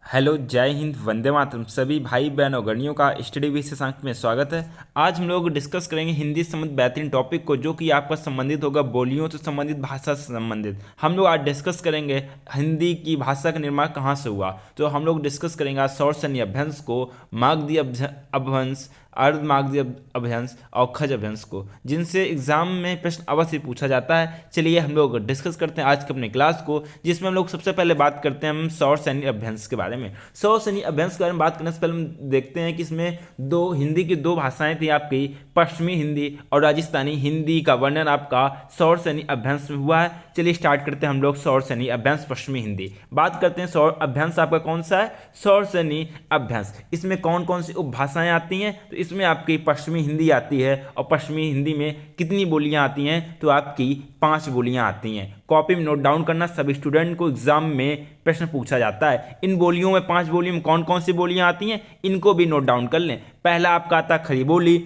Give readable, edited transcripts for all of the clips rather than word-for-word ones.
Hello, जय हिंद, वंदे मातरम। सभी भाई बहन और गणियों का स्टडी विशेष अंक में स्वागत है। आज हम लोग डिस्कस करेंगे हिंदी से संबंधित बेहतरीन टॉपिक को, जो कि आपका संबंधित होगा बोलियों से संबंधित, भाषा से संबंधित। हम लोग आज डिस्कस करेंगे हिंदी की भाषा का निर्माण कहाँ से हुआ। तो हम लोग डिस्कस करेंगे आज शौर्य अभ्यंश को, मागधी अपभ्रंश, अर्धमागधी अपभ्रंश और खज अपभ्रंश को, जिनसे एग्जाम में प्रश्न अवश्य पूछा जाता है। चलिए हम लोग डिस्कस करते हैं आज के अपने क्लास को, जिसमें हम लोग सबसे पहले बात करते हैं हम सौर अभ्यंश के बारे में। सौर अभ्यंश के बारे में बात करने से पहले हम देखते हैं कि इसमें हिंदी की दो भाषाएं थी आपकी, पश्चिमी हिंदी और राजस्थानी हिंदी का वर्णन आपका सौर अभ्यंश में हुआ है। चलिए स्टार्ट करते हैं हम लोग सौर अभ्यंश पश्चिमी हिंदी। बात करते हैं सौर अभ्यंश आपका कौन सा है, सौर अभ्यंश। इसमें कौन कौन सी उपभाषाएं आती हैं, तो इसमें आपकी पश्चिमी हिंदी आती है। और पश्चिमी हिंदी में कितनी बोलियां आती हैं, तो आपकी 5 बोलियां आती हैं। कॉपी में नोट डाउन करना, सभी स्टूडेंट को एग्जाम में प्रश्न पूछा जाता है। इन बोलियों में 5 बोलियों में कौन कौन सी बोलियां आती हैं, इनको भी नोट डाउन कर लें। पहला आपका आता है खड़ी बोली,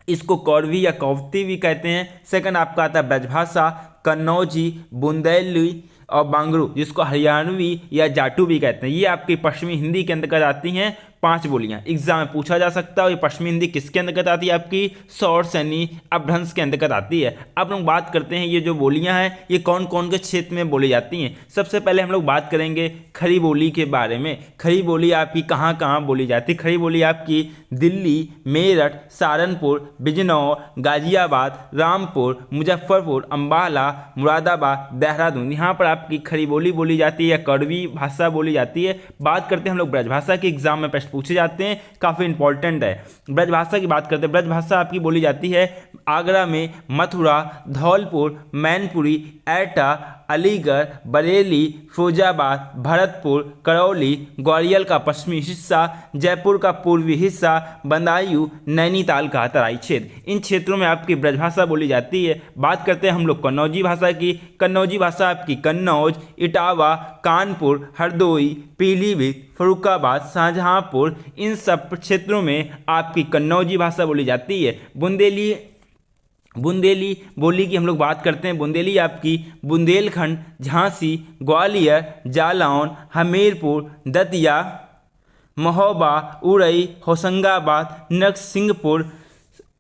इसको कौरवी या कौवती भी कहते हैं। सेकंड आपका आता है ब्रजभाषा, कन्नौजी, बुंदेली और बांगरू, जिसको हरियाणवी या जाटू भी कहते हैं। ये आपकी पश्चिमी हिंदी के अंतर्गत आती हैं 5 बोलियां। एग्जाम में पूछा जा सकता है। ये पश्चिमी हिंदी किसके अंतर्गत आती है, आपकी सौर अपभ्रंश के अंतर्गत आती है। अब हम बात करते हैं ये जो बोलियां हैं ये कौन कौन के क्षेत्र में बोली जाती हैं। सबसे पहले हम लोग बात करेंगे खड़ी बोली के बारे में। खड़ी बोली आपकी कहाँ कहाँ बोली जाती है। खड़ी बोली आपकी दिल्ली, मेरठ, सहारनपुर, बिजनौर, गाजियाबाद, रामपुर, मुजफ्फरपुर, अम्बाला, मुरादाबाद, देहरादून, यहाँ पर आपकी खड़ी बोली बोली जाती है या कड़वी भाषा बोली जाती है। बात करते हैं हम लोग ब्रजभाषा की, एग्जाम में प्रश्न पूछे जाते हैं, काफ़ी इंपॉर्टेंट है। ब्रजभाषा की बात करते हैं। ब्रजभाषा आपकी बोली जाती है आगरा में, मथुरा, धौलपुर, मैनपुरी, एटा, अलीगढ़, बरेली, फिरोजाबाद, भरतपुर, करौली, ग्वालियर का पश्चिमी हिस्सा, जयपुर का पूर्वी हिस्सा, बदायूं, नैनीताल का तराई क्षेत्र, इन क्षेत्रों में आपकी ब्रजभाषा बोली जाती है। बात करते हैं हम लोग कन्नौजी भाषा की। कन्नौजी भाषा आपकी कन्नौज, इटावा, कानपुर, हरदोई, पीलीभीत, फर्रुखाबाद, शाहजहांपुर, इन सब क्षेत्रों में आपकी कन्नौजी भाषा बोली जाती है। बुंदेली बोली की हम लोग बात करते हैं। बुंदेली आपकी बुंदेलखंड, झांसी, ग्वालियर, जालौन, हमीरपुर, दतिया, महोबा, उड़ई, होशंगाबाद, नरसिंहपुर,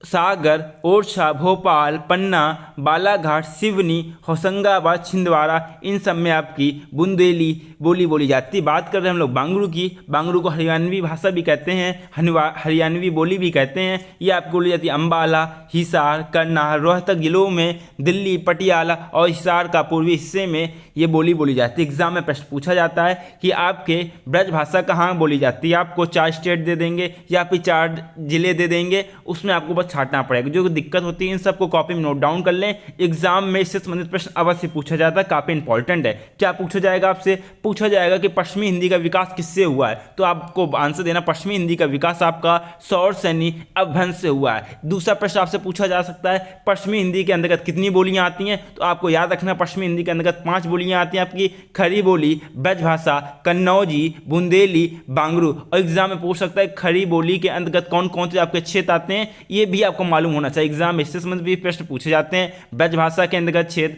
सागर, ओरछा, भोपाल, पन्ना, बालाघाट, सिवनी, होशंगाबाद, छिंदवाड़ा, इन सब में आपकी बुंदेली बोली बोली जाती है। बात कर रहे हैं हम लोग बांगरू की। बांगरू को हरियाणवी भाषा भी कहते हैं, हरियाणवी बोली भी कहते हैं। ये आपको बोली जाती है अम्बाला, हिसार, करनाल, रोहतक जिलों में, दिल्ली, पटियाला और हिसार का पूर्वी हिस्से में ये बोली जाती है। एग्जाम में प्रश्न पूछा जाता है कि आपके ब्रज भाषा कहाँ बोली जाती है। आपको 4 स्टेट दे देंगे या फिर 4 जिले दे देंगे, उसमें आपको बस छांटना पड़ेगा। जो दिक्कत होती है इन सबको कॉपी में नोट डाउन कर लें। एग्जाम में इससे संबंधित प्रश्न अवश्य पूछा जाता है, काफी इंपॉर्टेंट है। क्या पूछा जाएगा आपसे, पूछा जाएगा कि पश्चिमी हिंदी का विकास किससे हुआ है, तो आपको आंसर देना पश्चिमी हिंदी का विकास आपका सौर अपभ्रंश से हुआ है। दूसरा प्रश्न आपसे पूछा जा सकता है पश्चिमी हिंदी के अंतर्गत कितनी बोलियां आती हैं, तो आपको याद रखना पश्चिमी हिंदी के अंतर्गत 5 बोलियां आती हैं आपकी, खड़ी बोली, ब्रजभाषा, कन्नौजी, बुंदेली, बांगरू। और एग्जाम में पूछ सकता है खड़ी बोली के अंतर्गत कौन कौन से आपके क्षेत्र आते हैं, ये भी आपको मालूम होना चाहिए। एग्जाम में इससे संबंधित भी प्रश्न पूछे जाते हैं। ब्रजभाषा के अंतर्गत क्षेत्र,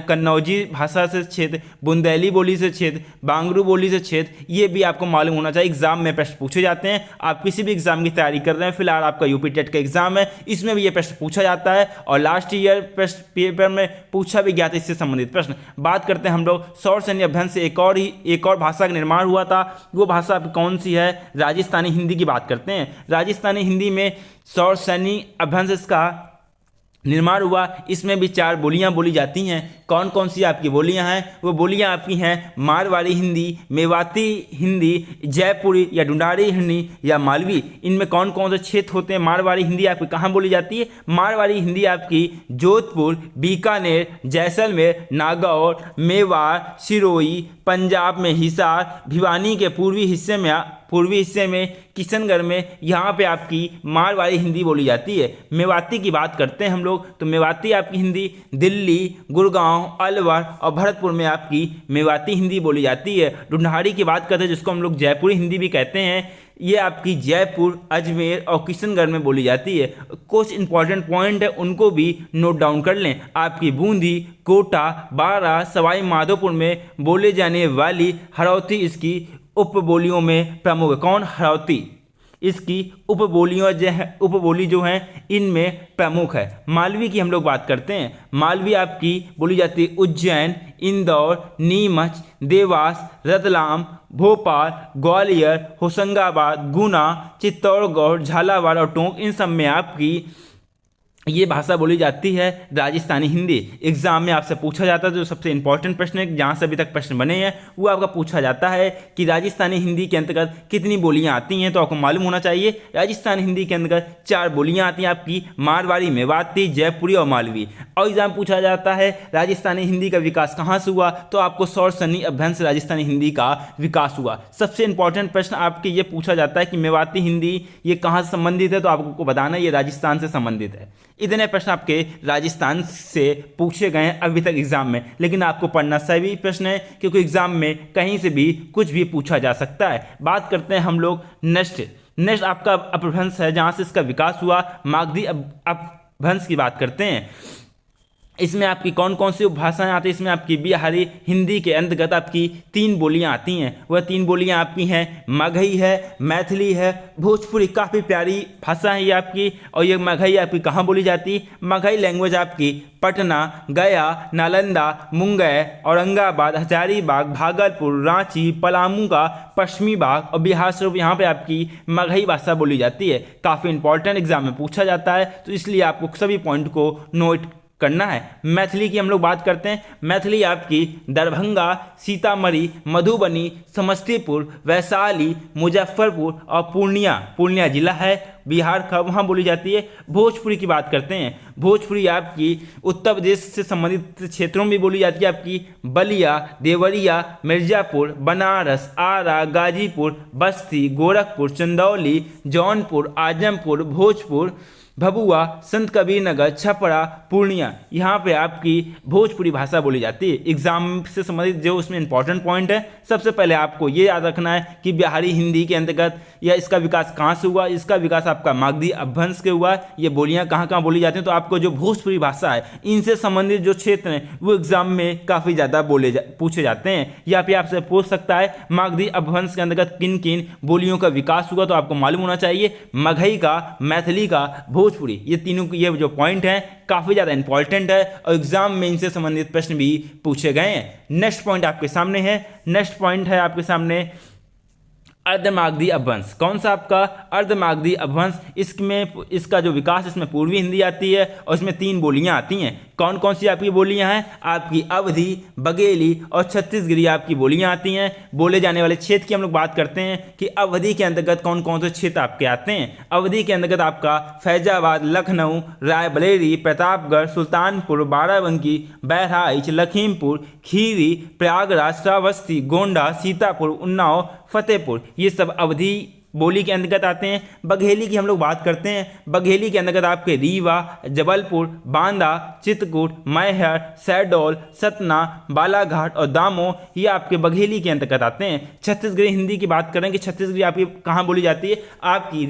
कन्नौजी भाषा से क्षेत्र, बुंदेली बोली से क्षेत्र, बांगरू बोली से क्षेत्र, ये भी आपको मालूम होना चाहिए। एग्जाम में प्रश्न पूछे जाते हैं। आप किसी भी एग्जाम की तैयारी कर रहे हैं, फिलहाल आपका यूपी टेट का एग्जाम है, इसमें भी ये प्रश्न पूछा जाता है और लास्ट ईयर प्रश्न पेपर में पूछा भी गया था इससे संबंधित प्रश्न। बात करते हैं हम लोग सौर अभ्यंश से एक और भाषा का निर्माण हुआ था। वो भाषा कौन सी है, राजस्थानी हिंदी की बात करते हैं। राजस्थानी हिंदी में सौर अभ्यंश का निर्माण हुआ। इसमें भी 4 बोलियां बोली जाती हैं। कौन कौन सी आपकी बोलियां हैं, वो बोलियां आपकी हैं मारवाड़ी हिंदी, मेवाती हिंदी, जयपुरी या ढूंढारी हिंदी या मालवी। इनमें कौन कौन से क्षेत्र होते हैं। मारवाड़ी हिंदी आपकी कहाँ बोली जाती है, मारवाड़ी हिंदी आपकी जोधपुर, बीकानेर, जैसलमेर, नागौर, मेवाड़, सिरोही, पंजाब में हिसार, भिवानी के पूर्वी हिस्से में किशनगढ़ में, यहाँ पे आपकी मारवाड़ी हिंदी बोली जाती है। मेवाती की बात करते हैं हम लोग, तो मेवाती आपकी हिंदी दिल्ली, गुड़गांव, अलवर और भरतपुर में आपकी मेवाती हिंदी बोली जाती है। ढूंढारी की बात करते हैं जिसको हम लोग जयपुरी हिंदी भी कहते हैं, ये आपकी जयपुर, अजमेर और किशनगढ़ में बोली जाती है। कुछ इंपॉर्टेंट पॉइंट है उनको भी नोट डाउन कर लें। आपकी बूंदी, कोटा, बारा, सवाई माधोपुर में बोले जाने वाली हरौती इसकी उपबोलियों में प्रमुख है। कौन? हड़ौती इसकी उपबोली जो हैं इनमें प्रमुख है। मालवी की हम लोग बात करते हैं। मालवी आपकी बोली जाती है उज्जैन, इंदौर, नीमच, देवास, रतलाम, भोपाल, ग्वालियर, होशंगाबाद, गुना, चित्तौड़गढ़, झालावाड़ और टोंक, इन सब में आपकी ये भाषा बोली जाती है राजस्थानी हिंदी। एग्जाम में आपसे पूछा जाता है, जो सबसे इंपॉर्टेंट प्रश्न है जहाँ से अभी तक प्रश्न बने हैं वो आपका पूछा जाता है कि राजस्थानी हिंदी के अंतर्गत कितनी बोलियाँ आती हैं। तो आपको मालूम होना चाहिए राजस्थानी हिंदी के अंतर्गत 4 बोलियाँ आती हैं आपकी, मारवाड़ी, मेवाती, जयपुरी और मालवी। और एग्जाम पूछा जाता है राजस्थानी हिंदी का विकास कहाँ से हुआ, तो आपको सौर सन्नी अभियान से राजस्थानी हिंदी का विकास हुआ। सबसे इंपॉर्टेंट प्रश्न आपके ये पूछा जाता है कि मेवाती हिंदी ये कहाँ से संबंधित है, तो आपको बताना ये राजस्थान से संबंधित है। इतने प्रश्न आपके राजस्थान से पूछे गए हैं अभी तक एग्जाम में, लेकिन आपको पढ़ना सही प्रश्न है क्योंकि एग्जाम में कहीं से भी कुछ भी पूछा जा सकता है। बात करते हैं हम लोग नेक्स्ट आपका अपभ्रंश है जहाँ से इसका विकास हुआ, मागधी अपभ्रंश की बात करते हैं। इसमें आपकी कौन कौन सी उपभाषाएं आती हैं? इसमें आपकी बिहारी हिंदी के अंतर्गत आपकी 3 बोलियां आती हैं। वह 3 बोलियां आपकी हैं मगही है, मैथिली है, भोजपुरी। काफ़ी प्यारी भाषा है ये आपकी। और ये मगही आपकी कहाँ बोली जाती है? मगही लैंग्वेज आपकी पटना, गया, नालंदा, मुंगेर, औरंगाबाद, हजारीबाग, भागलपुर, रांची, पलामू का पश्चिमी भाग और बिहार स्वरूप यहाँ पे आपकी मगही भाषा बोली जाती है। काफ़ी इंपॉर्टेंट एग्जाम में पूछा जाता है, तो इसलिए आपको सभी पॉइंट को नोट करना है। मैथिली की हम लोग बात करते हैं। मैथिली आपकी दरभंगा, सीतामढ़ी, मधुबनी, समस्तीपुर, वैशाली, मुजफ्फरपुर और पूर्णिया जिला है बिहार का, वहाँ बोली जाती है। भोजपुरी की बात करते हैं। भोजपुरी आपकी उत्तर प्रदेश से संबंधित क्षेत्रों में भी बोली जाती है। आपकी बलिया, देवरिया, मिर्जापुर, बनारस, आरा, गाजीपुर, बस्ती, गोरखपुर, चंदौली, जौनपुर, आजमपुर, भोजपुर, भभुआ, संत कबीर नगर, छपरा, पूर्णिया, यहाँ पे आपकी भोजपुरी भाषा बोली जाती है। एग्जाम से संबंधित जो उसमें इंपॉर्टेंट पॉइंट है, सबसे पहले आपको ये याद रखना है कि बिहारी हिंदी के अंतर्गत या इसका विकास कहाँ से हुआ। इसका विकास आपका मागधी अपभ्रंश के हुआ। ये बोलियाँ कहाँ कहाँ बोली जाती हैं, तो आपको जो भोजपुरी भाषा है इनसे संबंधित जो क्षेत्र हैं वो एग्जाम में काफ़ी ज़्यादा पूछे जाते हैं। या फिर आपसे पूछ सकता है मागधी अपभ्रंश के अंतर्गत किन किन बोलियों का विकास हुआ, तो आपको मालूम होना चाहिए मगही का, मैथिली का, भोजपुरी, ये तीनों ये जो पॉइंट हैं काफ़ी ज़्यादा इंपॉर्टेंट है और एग्जाम में इनसे संबंधित प्रश्न भी पूछे गए हैं। नेक्स्ट पॉइंट आपके सामने है। नेक्स्ट पॉइंट है आपके सामने अर्धमागधी अपभ्रंश। कौन सा आपका? अर्धमागधी अपभ्रंश। इसका जो विकास, इसमें पूर्वी हिंदी आती है और इसमें 3 बोलियां आती हैं। कौन कौन सी आपकी बोलियां हैं? आपकी अवधी, बघेली और छत्तीसगढ़ी आपकी बोलियां आती हैं। बोले जाने वाले क्षेत्र की हम लोग बात करते हैं कि अवधी के अंतर्गत कौन कौन से क्षेत्र आपके आते हैं। अवधी के अंतर्गत आपका फैजाबाद, लखनऊ, रायबरेली, प्रतापगढ़, सुल्तानपुर, बाराबंकी, बहराइच, लखीमपुर खीरी, प्रयागराज, श्रावस्ती, गोंडा, सीतापुर, उन्नाव, फतेहपुर, ये सब अवधी बोली के अंतर्गत आते हैं। बघेली की हम लोग बात करते हैं। बघेली के अंतर्गत आपके रीवा, जबलपुर, बांदा, चित्रकूट, मैहर, शहडोल, सतना, बालाघाट और दामोह, ये आपके बघेली के अंतर्गत आते हैं। छत्तीसगढ़ी हिंदी की बात करें कि छत्तीसगढ़ी आपकी कहाँ बोली जाती है? आपकी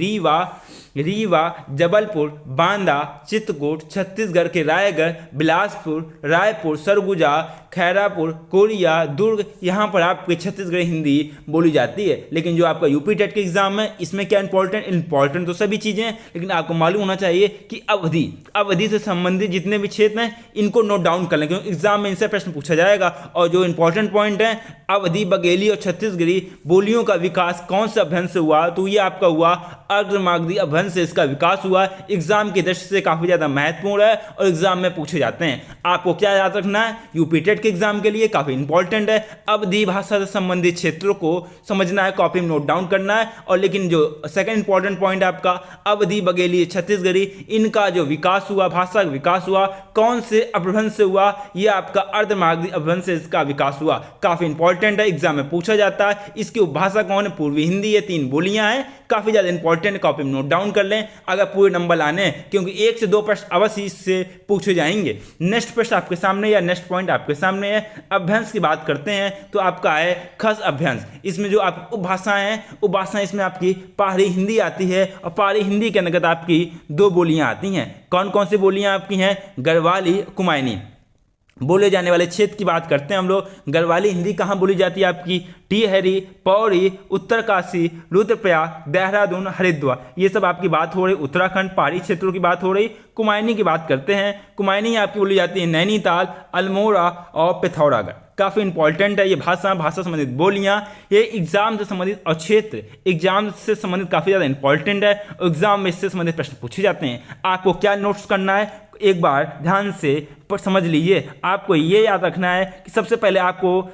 रीवा, जबलपुर, बांदा, चित्रकूट, छत्तीसगढ़ के रायगढ़, बिलासपुर, रायपुर, सरगुजा, खैरापुर, कोरिया, दुर्ग, यहाँ पर आपकी छत्तीसगढ़ी हिंदी बोली जाती है। लेकिन जो आपका यूपी टेट के एग्जाम है इसमें क्या इंपॉर्टेंट तो सभी चीज़ें हैं, लेकिन आपको मालूम होना चाहिए कि अवधि से संबंधित जितने भी क्षेत्र हैं इनको नोट डाउन कर लें, क्योंकि एग्जाम में इनसे प्रश्न पूछा जाएगा। और जो इंपॉर्टेंट पॉइंट है अवधी, बघेली और छत्तीसगढ़ी बोलियों का विकास कौन से अपभ्रंश से हुआ, तो ये आपका हुआ अर्धमागधी अपभ्रंश से इसका विकास हुआ। एग्जाम की दृष्टि से काफ़ी ज़्यादा महत्वपूर्ण है और एग्जाम में पूछे जाते हैं। आपको क्या याद रखना है? यूपी टेट के एग्जाम के लिए काफ़ी इंपॉर्टेंट है। अवधी भाषा से संबंधित क्षेत्रों को समझना है, कॉपी में नोट डाउन करना है। और लेकिन जो सेकंड इंपॉर्टेंट पॉइंट है आपका अवधी, बघेली, छत्तीसगढ़ी, इनका जो विकास हुआ, भाषा का विकास हुआ, कौन से अपभ्रंश से हुआ? ये आपका अर्धमागधी अपभ्रंश से इसका विकास हुआ। काफ़ी इंपॉर्टेंट है, एग्जाम में पूछा जाता है। इसकी उपभाषा कौन है? पूर्वी हिंदी। ये 3 बोलियां हैं, काफ़ी ज़्यादा इंपॉर्टेंट, कॉपी में नोट डाउन कर लें अगर पूरे नंबर लाने हैं, क्योंकि 1 से 2 प्रश्न अवश्य इससे पूछे जाएंगे। नेक्स्ट प्रश्न आपके सामने या नेक्स्ट पॉइंट आपके सामने है। अपभ्रंश की बात करते हैं तो आपका है खस अपभ्रंश। इसमें जो आप उपभाषाएं हैं, उपभाषाएं इसमें आपकी पहाड़ी हिंदी आती है और पहाड़ी हिंदी के अंतर्गत आपकी 2 बोलियां आती हैं। कौन कौन सी बोलियां आपकी हैं? गढ़वाली, कुमायूनी। बोले जाने वाले क्षेत्र की बात करते हैं हम लोग। गढ़वाली हिंदी कहाँ बोली जाती है आपकी? टिहरी, पौड़ी, उत्तरकाशी, रुद्रप्रयाग, देहरादून, हरिद्वार, ये सब आपकी बात हो रही। उत्तराखंड पहाड़ी क्षेत्रों की बात हो रही। कुमायूनी की बात करते हैं। कुमायूनी आपकी बोली जाती है नैनीताल, अल्मोड़ा और पिथौरागढ़। काफ़ी इंपॉर्टेंट है ये भाषा संबंधित बोलियाँ, ये एग्जाम से संबंधित और क्षेत्र एग्जाम से संबंधित काफ़ी ज़्यादा इंपॉर्टेंट है और एग्जाम में इससे संबंधित प्रश्न पूछे जाते हैं। आपको क्या नोट्स करना है एक बार ध्यान से समझ लीजिए। आपको ये याद रखना है कि सबसे पहले आपको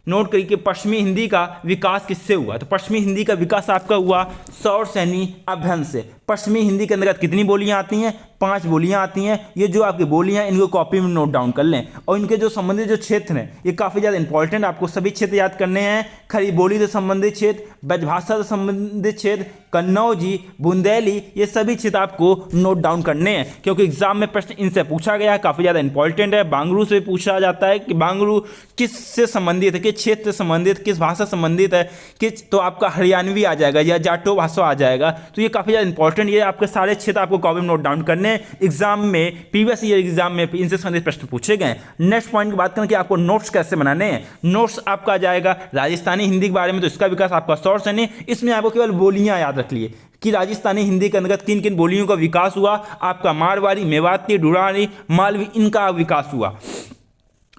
नोट करिए कि पश्चिमी हिंदी का विकास किससे हुआ। तो पश्चिमी हिंदी का विकास आपका हुआ सौर सैनी अभ्यंश से। पश्चिमी हिंदी के अंतर्गत कितनी बोलियां आती हैं? 5 बोलियां आती हैं। ये जो आपकी बोलियां इनको कॉपी में नोट डाउन कर लें और इनके जो संबंधित जो क्षेत्र हैं ये काफ़ी ज़्यादा इंपॉर्टेंट, आपको सभी क्षेत्र याद करने हैं। खड़ी बोली से संबंधित क्षेत्र, ब्रजभाषा से संबंधित क्षेत्र, कन्नौजी, बुंदेली, ये सभी क्षेत्र आपको नोट डाउन करने हैं क्योंकि एग्जाम में प्रश्न इनसे पूछा गया है, काफ़ी ज़्यादा इंपॉर्टेंट है। बांगरू से पूछा जाता है कि बांगरू किससे संबंधित है, किस क्षेत्र से संबंधित, किस भाषा संबंधित है, किस तो आपका हरियाणवी आ जाएगा या जाटो भाषा आ जाएगा। तो ये काफ़ी ज़्यादा इंपॉर्टेंट, ये आपके सारे क्षेत्र आपको कॉपी में नोट डाउन करने। एग्जाम में प्रीवियस ईयर एग्जाम में इनसे संबंधित प्रश्न पूछे गए। नेक्स्ट पॉइंट की बात करें कि आपको नोट्स कैसे बनाने हैं। नोट्स आपका आ जाएगा राजस्थानी हिंदी के बारे में, तो इसका विकास आपका सौर सैनी। इसमें आपको केवल बोलियां याद रख लिए कि राजस्थानी हिंदी के अंतर्गत किन किन बोलियों का विकास हुआ। आपका मारवाड़ी, मेवाती, डुरानी, मालवी, इनका विकास हुआ।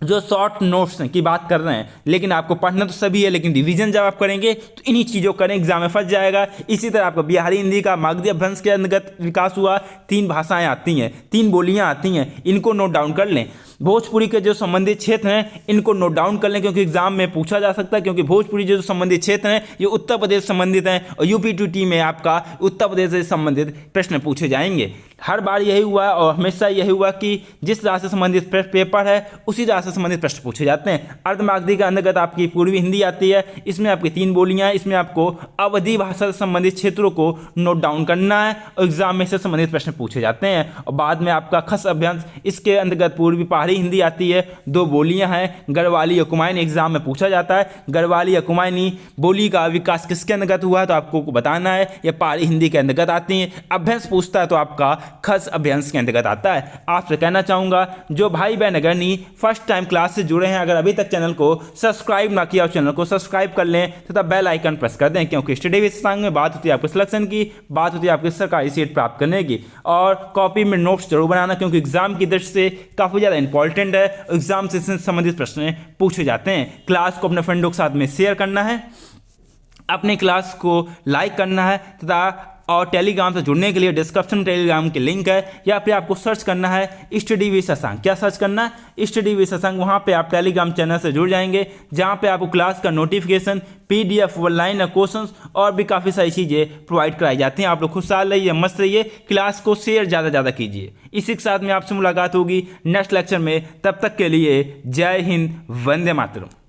जो शॉर्ट नोट्स की बात कर रहे हैं, लेकिन आपको पढ़ना तो सभी है, लेकिन रिवीजन जब आप करेंगे तो इन्हीं चीज़ों करें, एग्जाम में फंस जाएगा। इसी तरह आपको बिहारी हिंदी का मागधी अपभ्रंश के अंतर्गत विकास हुआ। 3 भाषाएं आती हैं, 3 बोलियां आती हैं, इनको नोट डाउन कर लें। भोजपुरी के जो संबंधित क्षेत्र हैं इनको नोट डाउन कर लें क्योंकि एग्जाम में पूछा जा सकता है, क्योंकि भोजपुरी जो संबंधित क्षेत्र हैं ये उत्तर प्रदेश संबंधित हैं और यूपी में आपका उत्तर प्रदेश से संबंधित प्रश्न पूछे जाएंगे। हर बार यही हुआ और हमेशा यही हुआ कि जिस राज्य से संबंधित पेपर है उसी राज्य से संबंधित प्रश्न पूछे जाते हैं। अर्धमागधी के अंतर्गत आपकी पूर्वी हिंदी आती है, इसमें आपकी 3 बोलियां हैं। इसमें आपको अवधि भाषा से संबंधित क्षेत्रों को नोट डाउन करना है और एग्जाम में से संबंधित प्रश्न पूछे जाते हैं। और बाद में आपका खस अभ्यंश, इसके अंतर्गत पूर्वी पहाड़ी हिंदी आती है। 2 बोलियां हैं, गढ़वाली और कुमायूनी, एग्जाम में पूछा जाता है गढ़वाली या कुमायूनी बोली का विकास किसके अंतर्गत हुआ है, तो आपको बताना है। ये पहाड़ी हिंदी के अंतर्गत आती हैं। अभ्यंश पूछता है तो आपका खस अभ्यंश के अंतर्गत आता है। आपसे कहना चाहूँगा जो भाई बहन अगर नहीं फर्स्ट टाइम क्लास से जुड़े हैं, अगर अभी तक चैनल को सब्सक्राइब ना किया, चैनल को सब्सक्राइब कर लें तथा बेल आइकन प्रेस कर दें, क्योंकि स्टडी विद शशांक में बात होती है आपके सिलेक्शन की, बात होती है आपकी सरकारी सीट प्राप्त करने की। और कॉपी में नोट्स जरूर बनाना क्योंकि एग्जाम की दृष्टि से काफ़ी ज़्यादा इंपॉर्टेंट है। एग्जाम से संबंधित प्रश्न पूछे जाते हैं। क्लास को अपने फ्रेंडों के साथ में शेयर करना है, अपने क्लास को लाइक करना है तथा और टेलीग्राम से जुड़ने के लिए डिस्क्रिप्शन में टेलीग्राम की लिंक है, या फिर आपको सर्च करना है स्टडी विद शशांक। क्या सर्च करना है? Study with Shashank. वहाँ पे आप टेलीग्राम चैनल से जुड़ जाएंगे जहाँ पे आपको क्लास का नोटिफिकेशन, PDF, ऑनलाइन क्वेश्चंस और भी काफ़ी सारी चीज़ें प्रोवाइड कराई जाती हैं। आप लोग खुशहाल रहिए, मस्त रहिए, क्लास को शेयर ज़्यादा कीजिए। इसी के साथ में आपसे मुलाकात होगी नेक्स्ट लेक्चर में। तब तक के लिए जय हिंद, वंदे मातरम।